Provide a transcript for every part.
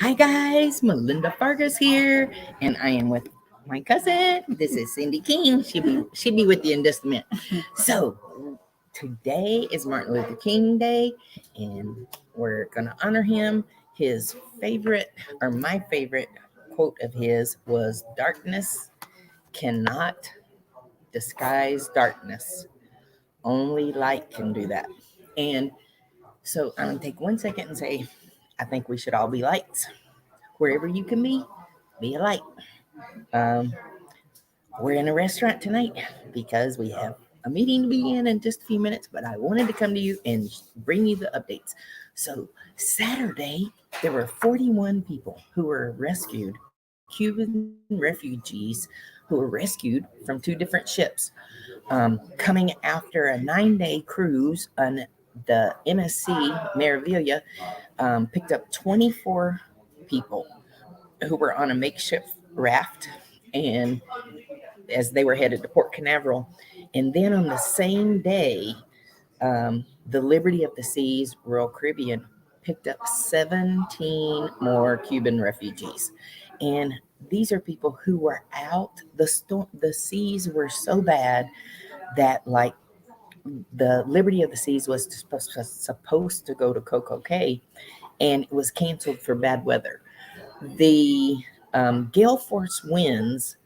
Hi guys, Melinda Vargas here, and I am with my cousin. This is Cindy King. She'll be with you in just a minute. So today is Martin Luther King Day, and we're gonna honor him. His favorite, or my favorite quote of his was, "Darkness cannot disguise darkness. Only light can do that." And so I'm gonna take 1 second and say, I think we should all be lights. Wherever you can be a light. Um, we're in a restaurant tonight because we have a meeting to be in just a few minutes, but I wanted to come to you and bring you the updates. So, Saturday, there were 41 people who were rescued, Cuban refugees who were rescued from two different ships, coming after a 9-day cruise on the MSC Meraviglia. Picked up 24 people who were on a makeshift raft, and as they were headed to Port Canaveral. And then on the same day, the Liberty of the Seas Royal Caribbean picked up 17 more Cuban refugees. And these are people who were out. The seas were so bad that, like, the Liberty of the Seas was supposed to go to Coco Cay, and it was canceled for bad weather. The gale force winds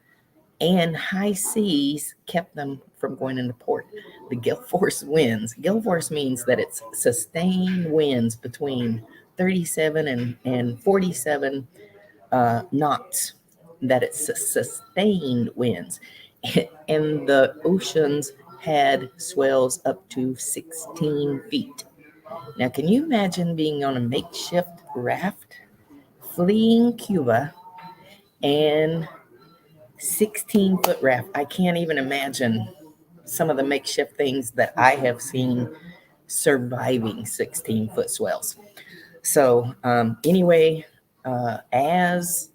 and high seas kept them from going into port. The gale force winds. Gale force means that it's sustained winds between 37 and 47 knots. That it's sustained winds, and the oceans had swells up to 16 feet. Now, can you imagine being on a makeshift raft, fleeing Cuba, and 16-foot raft? I can't even imagine some of the makeshift things that I have seen surviving 16-foot swells. So, anyway, as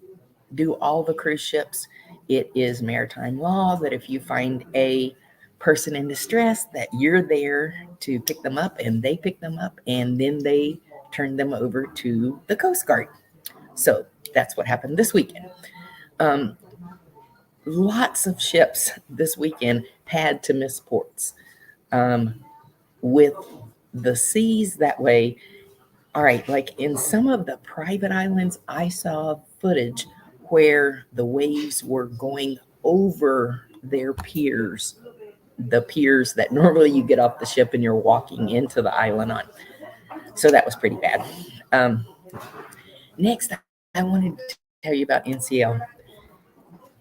do all the cruise ships, it is maritime law that if you find a person in distress, that you're there to pick them up, and they pick them up, and then they turn them over to the Coast Guard. So that's what happened this weekend. Um, Lots of ships this weekend had to miss ports, um, with the seas that way. All right, like in some of the private islands, I saw footage where the waves were going over their piers, the piers that normally you get off the ship and you're walking into the island on. So that was pretty bad. Um, Next, I wanted to tell you about NCL.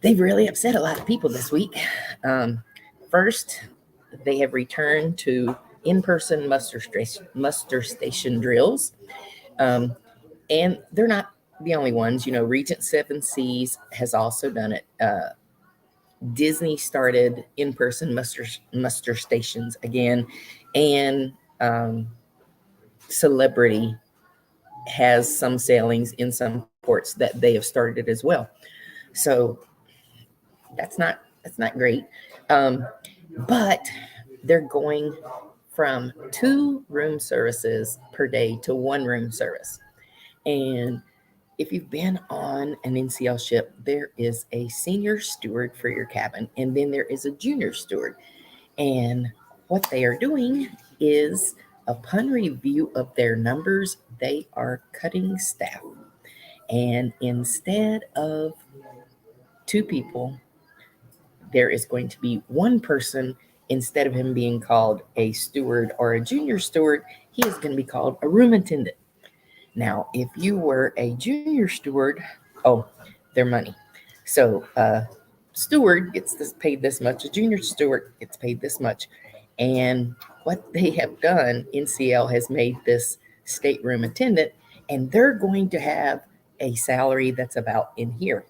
They've really upset a lot of people this week. Um, First, they have returned to in-person muster station drills, um, and they're not the only ones. You know, Regent Seven Seas has also done it. Disney started in-person muster stations again, and Celebrity has some sailings in some ports that they have started as well. So that's not great. Um, but they're going from 2 room services per day to 1 room service. And if you've been on an NCL ship, there is a senior steward for your cabin, and then there is a junior steward. And what they are doing is, upon review of their numbers, they are cutting staff. And instead of 2 people, there is going to be 1 person. Instead of him being called a steward or a junior steward, he is going to be called a room attendant. Now, if you were a junior steward, oh, their money. So, steward gets paid this much, a junior steward gets paid this much. And what they have done, NCL has made this stateroom attendant, and they're going to have a salary that's about in here.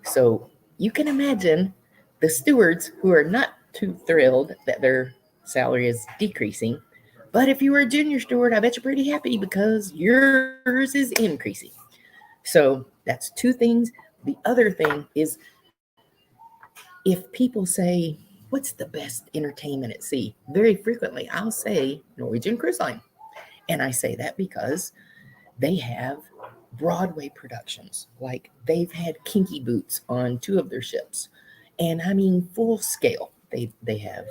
So you can imagine the stewards who are not too thrilled that their salary is decreasing. But if you were a junior steward, I bet you're pretty happy because yours is increasing. So that's 2 things. The other thing is, if people say, "What's the best entertainment at sea?" Very frequently I'll say Norwegian Cruise Line. And I say that because they have Broadway productions. Like they've had Kinky Boots on 2 of their ships, and I mean full scale. They have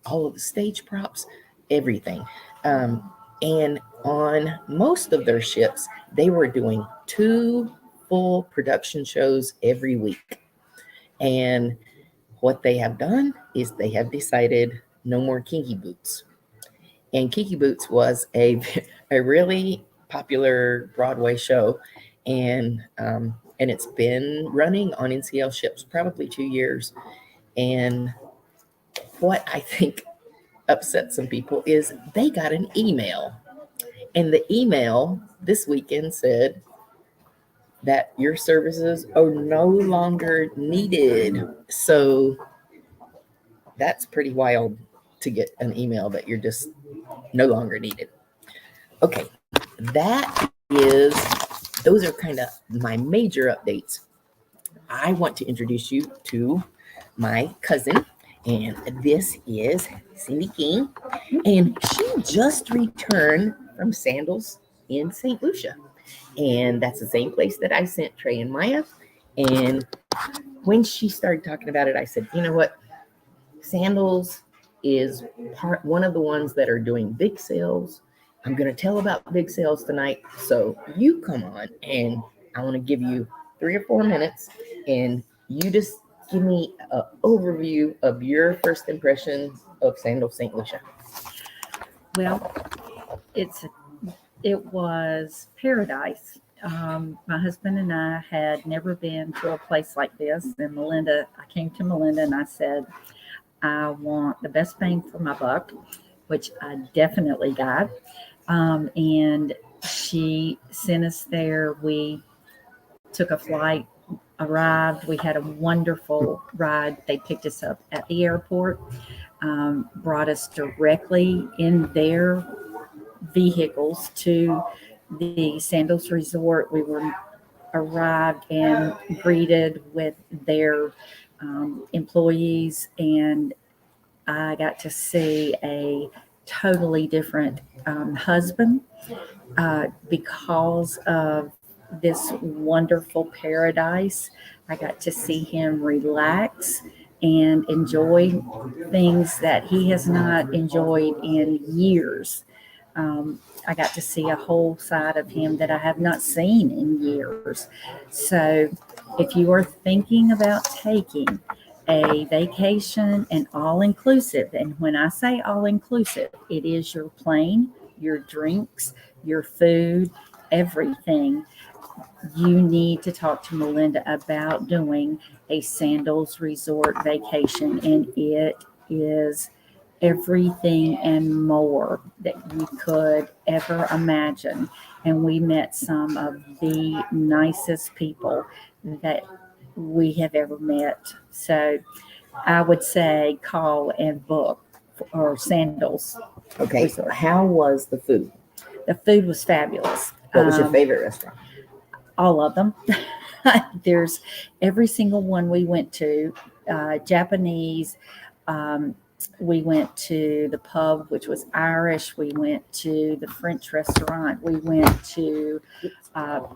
all of the stage props, everything, and on most of their ships, they were doing 2 full production shows every week. And what they have done is they have decided no more Kinky Boots. And Kinky Boots was a really popular Broadway show, and it's been running on NCL ships probably 2 years. And what I think upset some people is they got an email, and the email this weekend said that your services are no longer needed. So that's pretty wild to get an email that you're just no longer needed. Okay, that is, those are kind of my major updates. I want to introduce you to my cousin, and this is Cindy King, and she just returned from Sandals in St. Lucia, and that's the same place that I sent Trey and Maya. And when she started talking about it, I said, you know what? Sandals is one of the ones that are doing big sales. I'm going to tell about big sales tonight. So you come on, and I want to give you 3 or 4 minutes, and you just give me an overview of your first impression of Sandals St. Lucia. Well, it was paradise. My husband and I had never been to a place like this, and I came to Melinda and I said, I want the best bang for my buck, which I definitely got. And she sent us there. We took a flight, arrived. We had a wonderful ride. They picked us up at the airport, brought us directly in their vehicles to the Sandals Resort. We were arrived and greeted with their employees, and I got to see a totally different husband because of this wonderful paradise. I got to see him relax and enjoy things that he has not enjoyed in years. I got to see a whole side of him that I have not seen in years. So, if you are thinking about taking a vacation and all inclusive, and when I say all inclusive, it is your plane, your drinks, your food, everything. You need to talk to Melinda about doing a Sandals Resort vacation, and it is everything and more that you could ever imagine. And we met some of the nicest people that we have ever met. So I would say call and book or Sandals. Okay, Resort. How was the food? The food was fabulous. What was your favorite restaurant? All of them. There's every single one we went to, Japanese. We went to the pub, which was Irish. We went to the French restaurant. We went to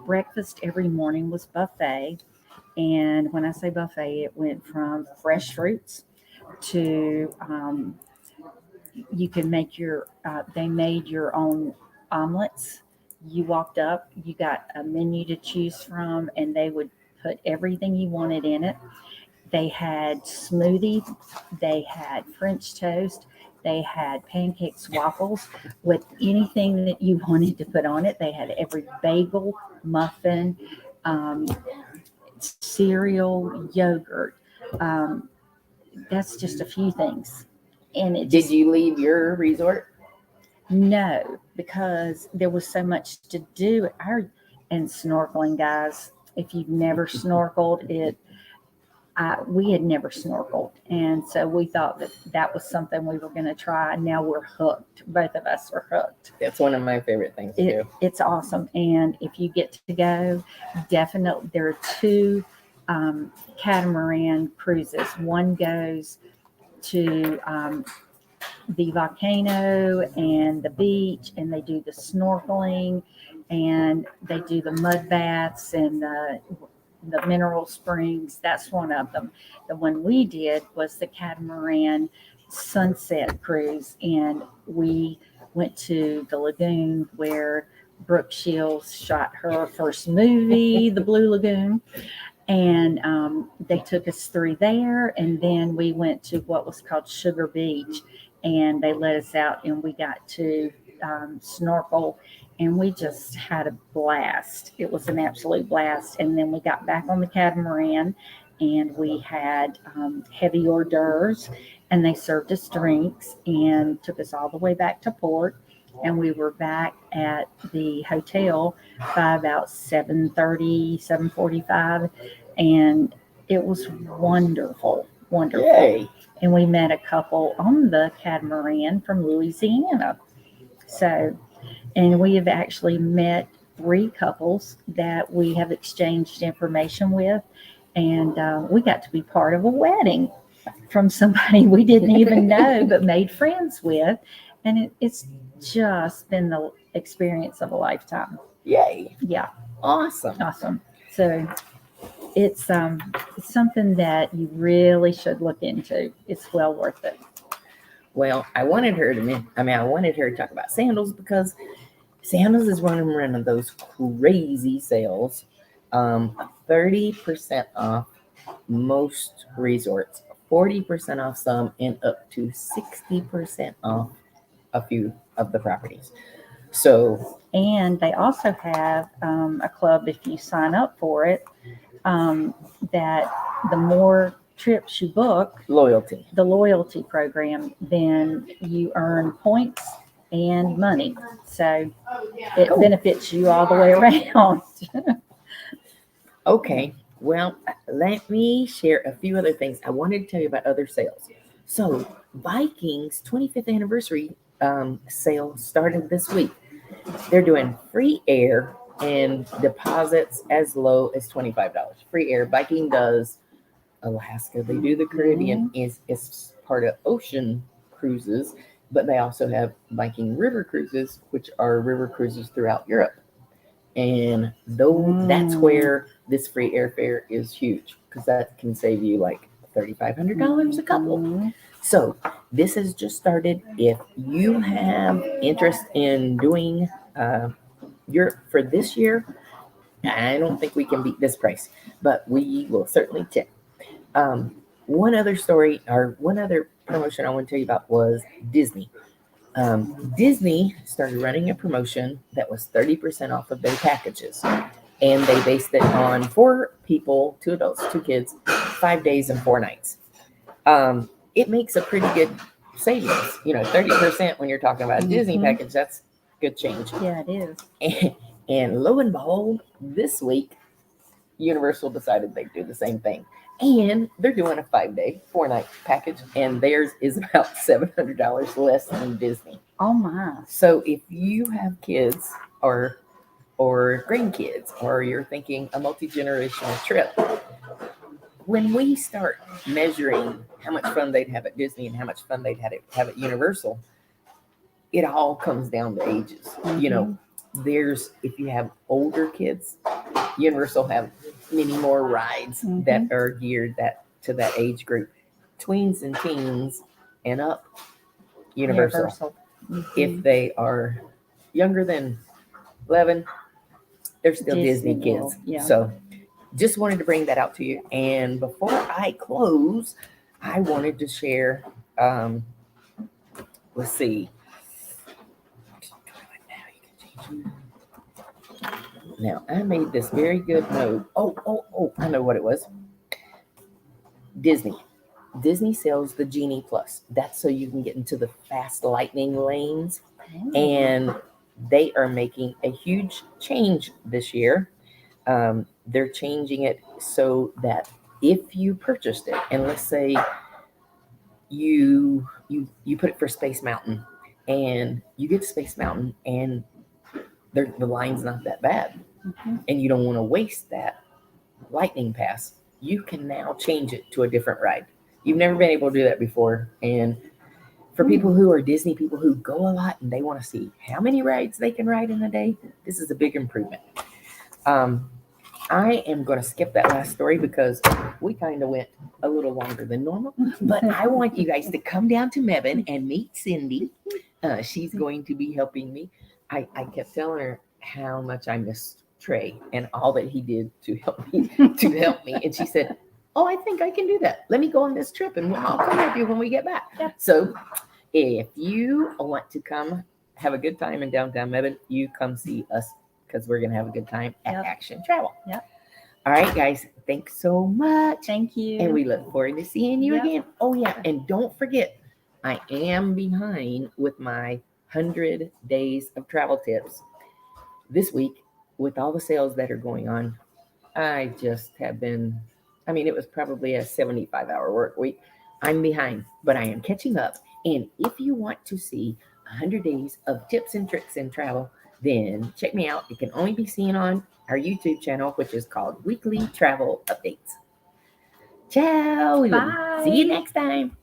breakfast every morning was buffet. And when I say buffet, it went from fresh fruits to you can make they made your own omelets. You walked up, you got a menu to choose from, and they would put everything you wanted in it. They had smoothie, they had French toast, they had pancakes, waffles with anything that you wanted to put on it. They had every bagel, muffin, cereal, yogurt. That's just a few things. And Did you leave your resort? No, because there was so much to do. And snorkeling, guys. If you've never snorkeled, we had never snorkeled, and so we thought that was something we were going to try. And now we're hooked. Both of us are hooked. That's one of my favorite things to do. It's awesome, and if you get to go, definitely there are 2 catamaran cruises. One goes to the volcano and the beach, and they do the snorkeling, and they do the mud baths and the mineral springs. That's one of them. The one we did was the catamaran sunset cruise, and we went to the lagoon where Brooke Shields shot her first movie, The Blue Lagoon. And they took us through there, and then we went to what was called Sugar Beach, and they let us out, and we got to snorkel, and we just had a blast. It was an absolute blast. And then we got back on the catamaran, and we had heavy hors d'oeuvres, and they served us drinks and took us all the way back to port. And we were back at the hotel by about 7:30, 7:45, and it was wonderful, wonderful. Yay. And we met a couple on the catamaran from Louisiana. So, and we have actually met 3 couples that we have exchanged information with, and we got to be part of a wedding from somebody we didn't even know but made friends with, and it's just been the experience of a lifetime. Yay. Yeah, Awesome. So it's something that you really should look into. It's well worth it. Well, I wanted her to talk about Sandals because Sandals is running those crazy sales. 30% off most resorts, 40% off some, and up to 60% off a few of the properties. So, and they also have a club, if you sign up for it, that the more trips you book, the loyalty program, then you earn points and money. So it benefits you all the way around. Okay, well, let me share a few other things. I wanted to tell you about other sales. So Viking's 25th anniversary sale started this week. They're doing free air and deposits as low as $25. Free air. Viking does Alaska. They do the Caribbean. Is part of ocean cruises, but they also have Viking river cruises, which are river cruises throughout Europe. And that's where this free airfare is huge, because that can save you like $3,500 a couple. So this has just started. If you have interest in doing Europe for this year, I don't think we can beat this price, but we will certainly check. One other promotion I want to tell you about was Disney. Disney started running a promotion that was 30% off of their packages, and they based it on 4 people, 2 adults, 2 kids, 5 days and 4 nights. It makes a pretty good savings. 30% when you're talking about a Disney package, that's good change. Yeah, it is. And lo and behold, this week, Universal decided they'd do the same thing. And they're doing a 5-day, 4-night package, and theirs is about $700 less than Disney. Oh my! So if you have kids or grandkids, or you're thinking a multi-generational trip, when we start measuring how much fun they'd have at Disney and how much fun they'd have at Universal, it all comes down to ages. If you have older kids, Universal have many more rides that are geared to that age group. Tweens and teens and up, Universal. If they are younger than 11, they're still Disney kids. Yeah. So just wanted to bring that out to you. And before I close, I wanted to share, let's see. Now, I made this very good note. Oh, I know what it was. Disney sells the Genie Plus. That's so you can get into the fast lightning lanes. And they are making a huge change this year. They're changing it so that if you purchased it, and let's say you put it for Space Mountain, and you get to Space Mountain, and the line's not that bad, and you don't want to waste that lightning pass, you can now change it to a different ride. You've never been able to do that before, and For people who are Disney people who go a lot and they want to see how many rides they can ride in a day, this is a big improvement. I am going to skip that last story because we kind of went a little longer than normal. But I want you guys to come down to Mebane and meet Cindy. She's going to be helping me. I kept telling her how much I missed Trey and all that he did to help me. And she said, "Oh, I think I can do that. Let me go on this trip and I'll come with you when we get back." Yep. So if you want to come have a good time in downtown Mebane, you come see us because we're going to have a good time at Yep. Action Travel. Yep. All right, guys. Thanks so much. Thank you. And we look forward to seeing you Yep. again. Oh, yeah. And don't forget, I am behind with my 100 days of travel tips. This week, with all the sales that are going on, I just have been, it was probably a 75-hour work week. I'm behind, but I am catching up. And if you want to see 100 days of tips and tricks in travel, then check me out. It can only be seen on our YouTube channel, which is called Weekly Travel Updates. Ciao. We will Bye. see you next time.